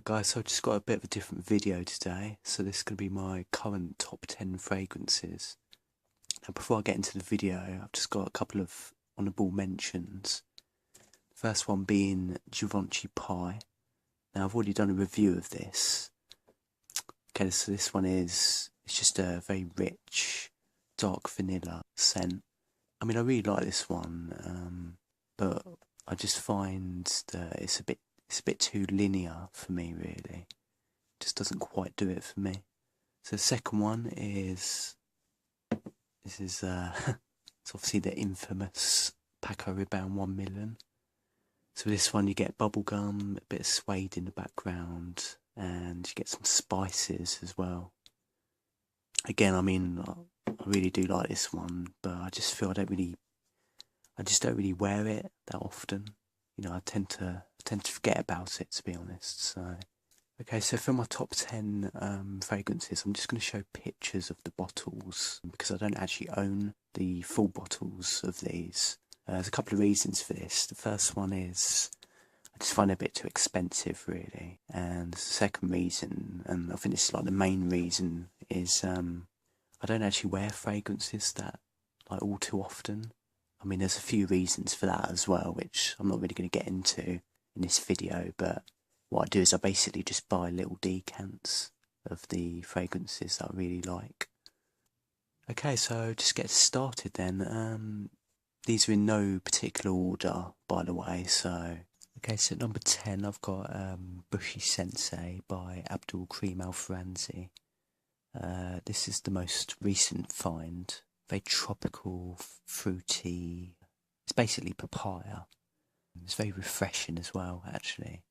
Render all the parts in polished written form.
Guys, so I've just got a bit of a different video today. So this is going to be my current top 10 fragrances. Now before I get into the video, I've just got a couple of honourable mentions. The first one being Givenchy Pie. Now I've already done a review of this. Okay, so this one it's just a very rich, dark vanilla scent. I mean, I really like this one, but I just find that it's a bit too linear for me, really. Just doesn't quite do it for me. So the second one is, it's obviously the infamous Paco Rabanne 1 million. So with this one you get bubblegum, a bit of suede in the background, and you get some spices as well. Again, I mean, I really do like this one, but I just feel I just don't really wear it that often. You know, I tend to forget about it, to be honest. So, okay, so for my top 10 fragrances, I'm just going to show pictures of the bottles because I don't actually own the full bottles of these. There's a couple of reasons for this. The first one is I just find it a bit too expensive, really. And the second reason, and I think this is like the main reason, is I don't actually wear fragrances that like all too often. I mean, there's a few reasons for that as well, which I'm not really going to get into in this video, but what I do is I basically just buy little decants of the fragrances that I really like. Okay, so just get started then. These are in no particular order, by the way, so... Okay, so at number 10 I've got Bushy Sensei by Abdul Karim Al-Franzi. This is the most recent find. Very tropical, fruity. It's basically papaya. It's very refreshing as well, actually.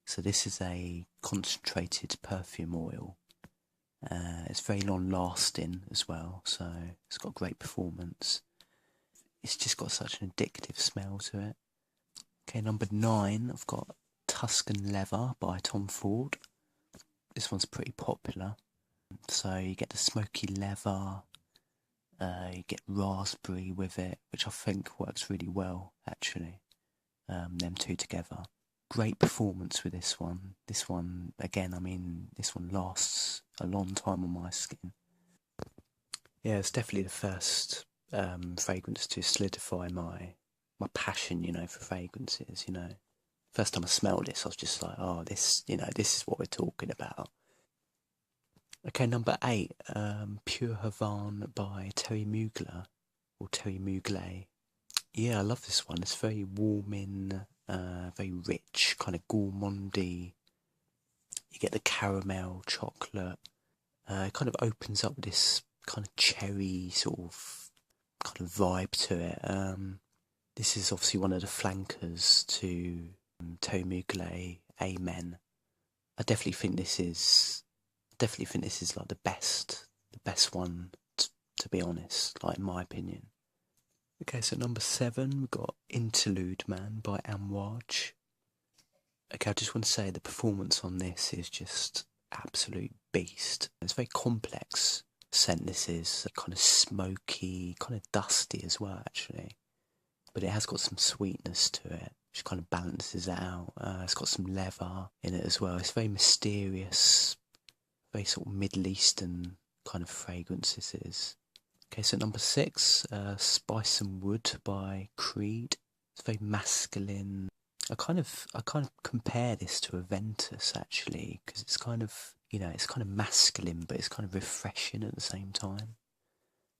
So this is a concentrated perfume oil. It's very long lasting as well, so it's got great performance. It's just got such an addictive smell to it. Okay, number 9, I've got Tuscan Leather by Tom Ford. This one's pretty popular. So you get the smoky leather, you get raspberry with it, which I think works really well, actually. Them two together. Great performance with this one. This one, again, I mean, this one lasts a long time on my skin. Yeah, it's definitely the first fragrance to solidify my passion, you know, for fragrances, you know. First time I smelled this, I was just like, oh, this, you know, this is what we're talking about. Okay, number 8, Pure Havane by Terry Mugler, or Terry Mugler. Yeah, I love this one. It's very warming, very rich, kind of gourmandy. You get the caramel, chocolate. It kind of opens up with this kind of cherry sort of kind of vibe to it. This is obviously one of the flankers to Terry Mugler, Amen. I definitely think this is like the best one, to be honest, like in my opinion. Okay, so number 7, we've got Interlude Man by Amouage. Okay, I just want to say the performance on this is just absolute beast. It's very complex scent, this is. Kind of smoky, kind of dusty as well, actually. But it has got some sweetness to it, which kind of balances it out. It's got some leather in it as well. It's very mysterious, very sort of Middle Eastern kind of fragrance this is. Okay, so number 6, Spice and Wood by Creed. It's very masculine. I kind of compare this to Aventus, actually, because it's kind of, you know, it's kind of masculine, but it's kind of refreshing at the same time.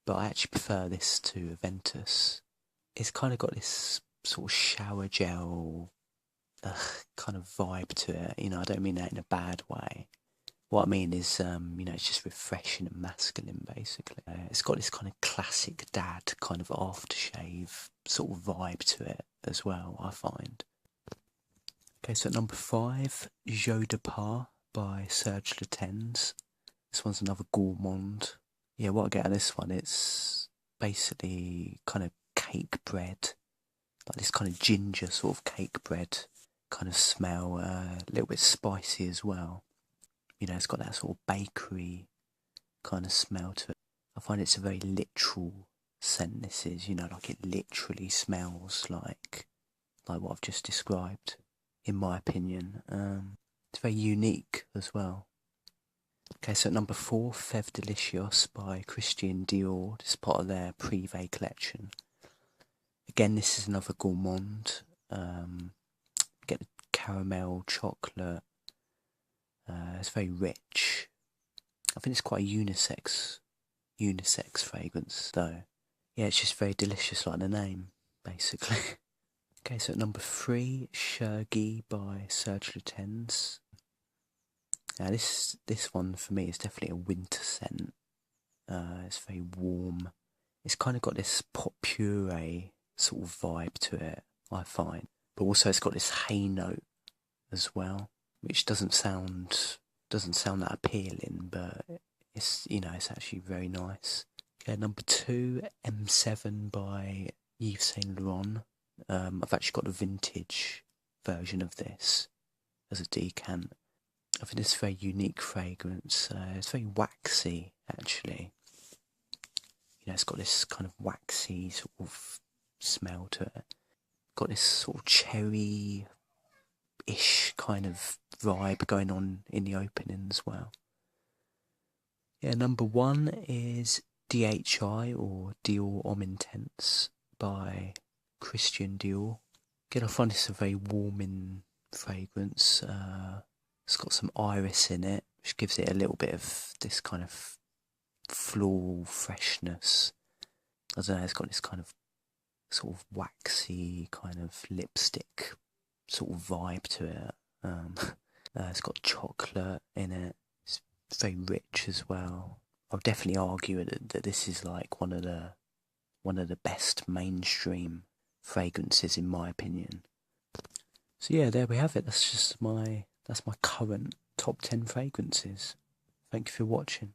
But I actually prefer this to Aventus. It's kind of got this sort of shower gel kind of vibe to it. You know, I don't mean that in a bad way. What I mean is, you know, it's just refreshing and masculine, basically. It's got this kind of classic dad kind of aftershave sort of vibe to it as well, I find. Okay, so at number 5, Jeu de Pas by Serge Lutens. This one's another gourmand. Yeah, what I get out of this one, it's basically kind of cake bread, like this kind of ginger sort of cake bread kind of smell, a little bit spicy as well. You know, it's got that sort of bakery kind of smell to it. I find it's a very literal scent, this is, you know, like it literally smells like what I've just described, in my opinion. It's very unique as well. Okay, so at number 4, Fève Delicious by Christian Dior. This is part of their Privé collection. Again, this is another gourmand. Get the caramel, chocolate. It's very rich. I think it's quite a unisex fragrance though. Yeah, it's just very delicious, like the name, basically. Okay, so at number 3, Shergi by Serge Lutens. Now this one for me is definitely a winter scent. It's very warm. It's kind of got this pot puree sort of vibe to it, I find. But also it's got this hay note as well, which doesn't sound that appealing, but it's, you know, it's actually very nice. Okay, number 2, M7 by Yves Saint Laurent. I've actually got the vintage version of this as a decant. I think it's a very unique fragrance. It's very waxy, actually. You know, it's got this kind of waxy sort of smell to it. Got this sort of cherry-ish kind of vibe going on in the opening as well. Yeah, number 1 is DHI, or Dior Homme Intense, by Christian Dior. Again, I find this a very warming fragrance. It's got some iris in it, which gives it a little bit of this kind of floral freshness. I don't know, it's got this kind of sort of waxy kind of lipstick sort of vibe to it. It's got chocolate in it. It's very rich as well. I'll definitely argue that this is like one of the best mainstream fragrances in my opinion. So yeah, there we have it. That's my current top 10 fragrances. Thank you for watching.